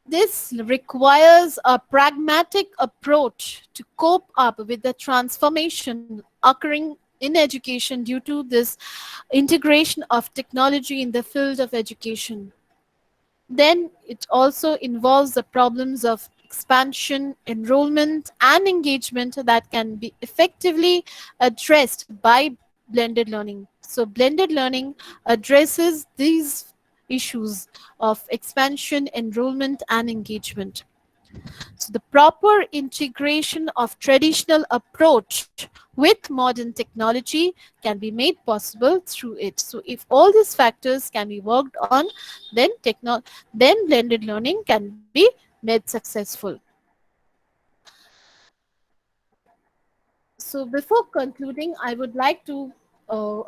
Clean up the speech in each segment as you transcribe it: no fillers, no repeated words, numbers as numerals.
This requires a pragmatic approach to cope up with the transformation occurring in education due to this integration of technology in the field of education. Then it also involves the problems of expansion, enrollment, and engagement that can be effectively addressed by blended learning. So, blended learning addresses these issues of expansion, enrollment, and engagement. So the proper integration of traditional approach with modern technology can be made possible through it. So if all these factors can be worked on, then then blended learning can be made successful. So before concluding, I would like to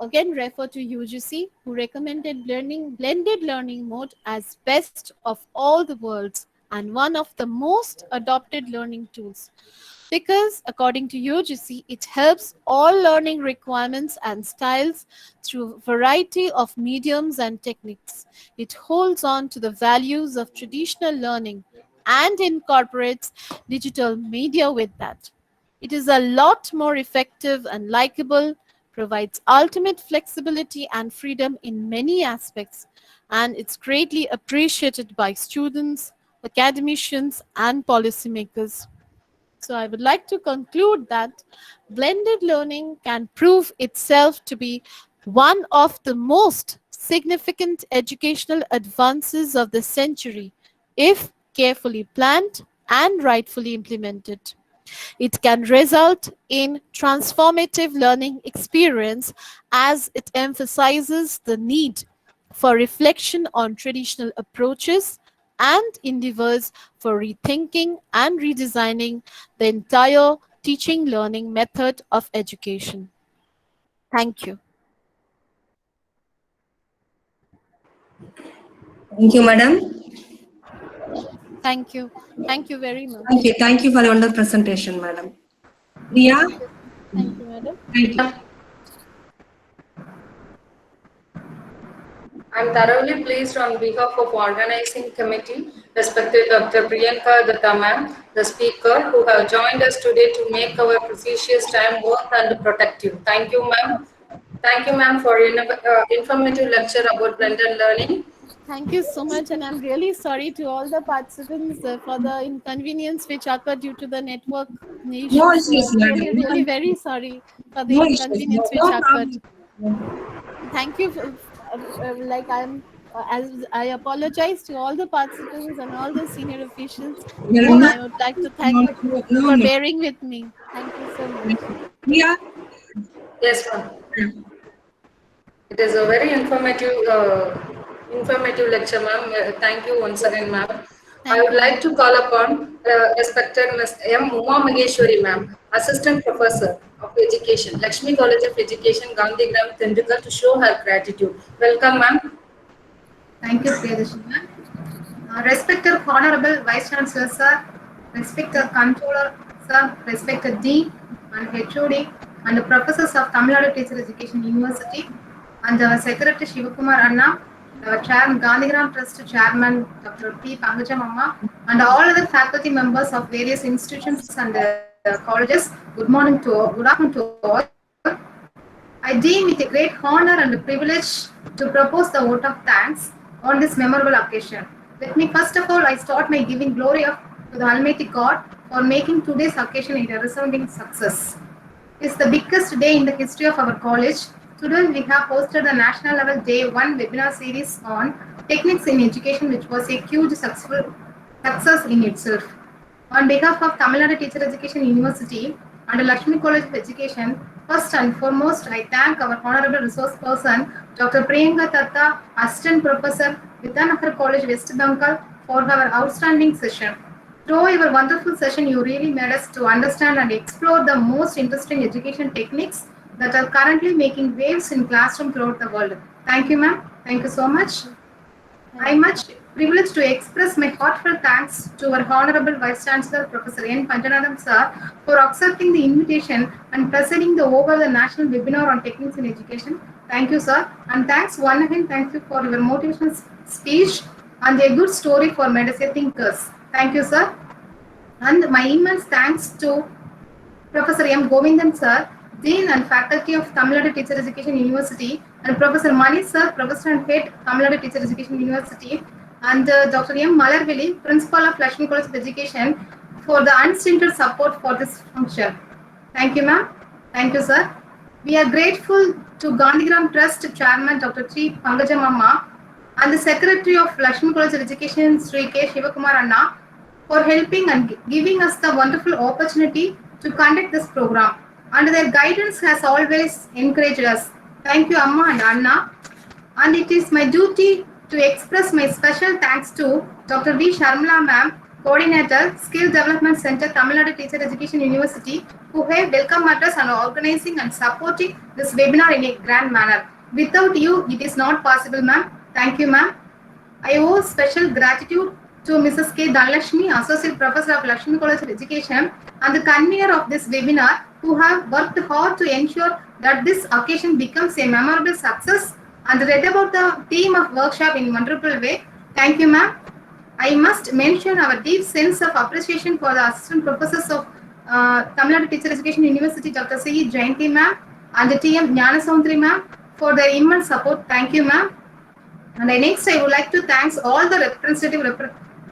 again refer to UGC, who recommended learning blended learning mode as best of all the worlds and one of the most adopted learning tools. Because according to UGC, it helps all learning requirements and styles through a variety of mediums and techniques. It holds on to the values of traditional learning and incorporates digital media with that. It is a lot more effective and likable, provides ultimate flexibility and freedom in many aspects, and it's greatly appreciated by students, academicians, and policymakers. So I would like to conclude that blended learning can prove itself to be one of the most significant educational advances of the century if carefully planned and rightfully implemented. It can result in transformative learning experience as it emphasizes the need for reflection on traditional approaches and endeavors for rethinking and redesigning the entire teaching learning method of education. Thank you. Thank you, madam. Thank you. Thank you very Thank much. you. Thank you for the wonderful presentation, madam. Priya? Thank you. Thank you, madam. Thank you. I'm thoroughly pleased on behalf of organizing committee, respected Dr. Priyanka Datta ma'am, the speaker, who have joined us today to make our precious time worth and productive. Thank you, ma'am. Thank you, ma'am, for informative lecture about blended learning. Thank you so much, and I'm really sorry to all the participants for the inconvenience which occurred due to the network No issues. So issues, I'm really, really madam. very sorry for the No issues. inconvenience which No occurred. problem. Thank you. Like I'm, as I apologize to all the participants and all the senior officials, Madam, and no, I would like to thank no, no, no, for no. bearing with me. Thank you so much. Priya? Yes, ma'am. It is a very informative lecture, ma'am. Thank you once again, ma'am. I Thank would you, like ma'am. to call upon respected Ms. M. Uma Maheshwari, ma'am, Assistant Professor of Education, Lakshmi College of Education, Gandhigram, Tendulkar, to show her gratitude. Welcome, ma'am. Thank you, Priyadarshini ma'am. Respected Honorable Vice Chancellor Sir, respected Controller Sir, respected Dean and HOD and the Professors of Tamil Nadu Teacher Education University and our Secretary Shivakumar Anna, our Chairman Gandhigram Trust Chairman Dr. P. Pangajam Amma and all other faculty members of various institutions and colleges. Good morning to all, good afternoon to all. I deem it a great honor and a privilege to propose the vote of thanks on this memorable occasion. Let me first of all I start by giving glory to the Almighty God for making today's occasion a resounding success. It's the biggest day in the history of our college. Today we have hosted the national level day 1 webinar series on techniques in education, which was a huge success in itself. On behalf of Tamil Nadu Teacher Education University and Lakshmi College of Education, first and foremost, I thank our Honorable Resource Person, Dr. Priyanka Datta, Assistant Professor, Vidyanagar College, West Bengal, for her outstanding session. Through your wonderful session, you really made us to understand and explore the most interesting education techniques that are currently making waves in classroom throughout the world. Thank you, ma'am. Thank you so much. I am much privileged to express my heartfelt thanks to our Honorable Vice Chancellor Professor N. Panjanathan Sir for accepting the invitation and presiding over the national webinar on techniques in education. Thank you, sir. And thanks one again, thank you for your motivational speech. and a good story for medicine thinkers. Thank you, sir. And my immense thanks to Professor M. Govindan sir, Dean and Faculty of Tamil Nadu Teacher Education University, and Professor Mani sir, Professor and Head, Tamil Nadu Teacher Education University, and Dr. M. Malarvili, Principal of Lakshmi College of Education, for the unstinted support for this function. Thank you, ma'am. Thank you, sir. We are grateful to Gandhigram Trust Chairman Dr. T. Pangajamamma and the Secretary of Lakshmi College of Education, Sri K. Shivakumar Anna, for helping and giving us the wonderful opportunity to conduct this program. And their guidance has always encouraged us. Thank you, Amma and Anna. And it is my duty to express my special thanks to Dr. V. Sharmila ma'am, Coordinator, Skill Development Center, Tamil Nadu Teacher Education University, who have welcomed us and organizing and supporting this webinar in a grand manner. Without you, it is not possible, ma'am. Thank you, ma'am. I owe special gratitude to Mrs. K. Dhanlakshmi, Associate Professor of Lakshmi College of Education, and the convener of this webinar, who have worked hard to ensure that this occasion becomes a memorable success and read about the theme of workshop in wonderful way. Thank you, ma'am. I must mention our deep sense of appreciation for the Assistant Professors of Tamil Nadu Teacher Education University, Dr. C. Jayanti ma'am, and the T.M. Gnanasoundari ma'am for their immense support. Thank you, ma'am. And next, I would like to thank all the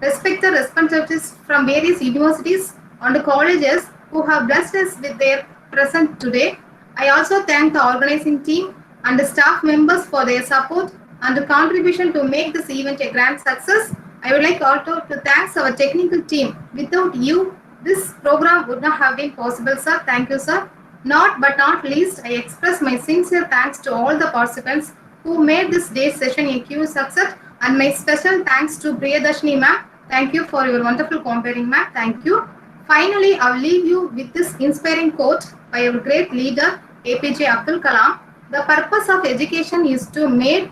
respected representatives from various universities and colleges who have blessed us with their presence today. I also thank the organizing team and the staff members for their support and the contribution to make this event a grand success. I would like also to thank our technical team. Without you, this program would not have been possible, sir. Thank you, sir. Not but not least, I express my sincere thanks to all the participants who made this day's session a huge success, and my special thanks to Priyadarshini ma'am. Thank you for your wonderful comparing, ma'am. Thank you. Finally, I'll leave you with this inspiring quote by our great leader, APJ Abdul Kalam. The purpose of education is to make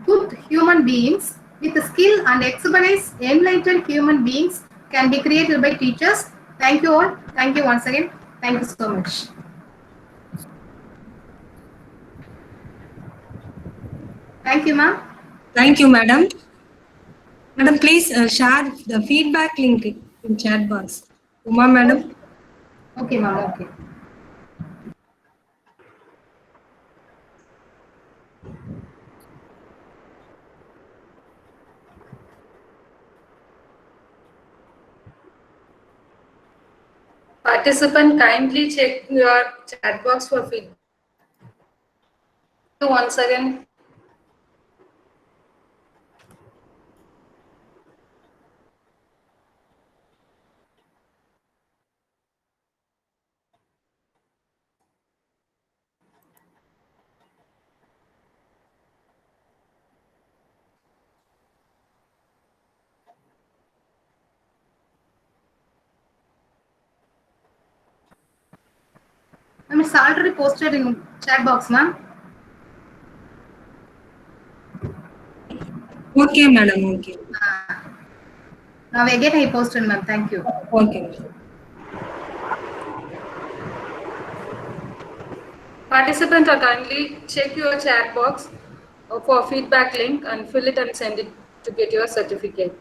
good human beings. With skill and expertise, enlightened human beings can be created by teachers. Thank you all. Thank you once again. Thank you so much. Thank you, ma'am. Thank you, madam. Madam, please share the feedback link in chat box. Uma, madam. Okay, ma'am. Okay. Participant, kindly check your chat box for feedback. Once again. Ma'am, it's already posted in chat box, ma'am. Okay, madam. Okay. Now again I posted, ma'am. Thank you. Okay. Participants are kindly check your chat box for feedback link and fill it and send it to get your certificate.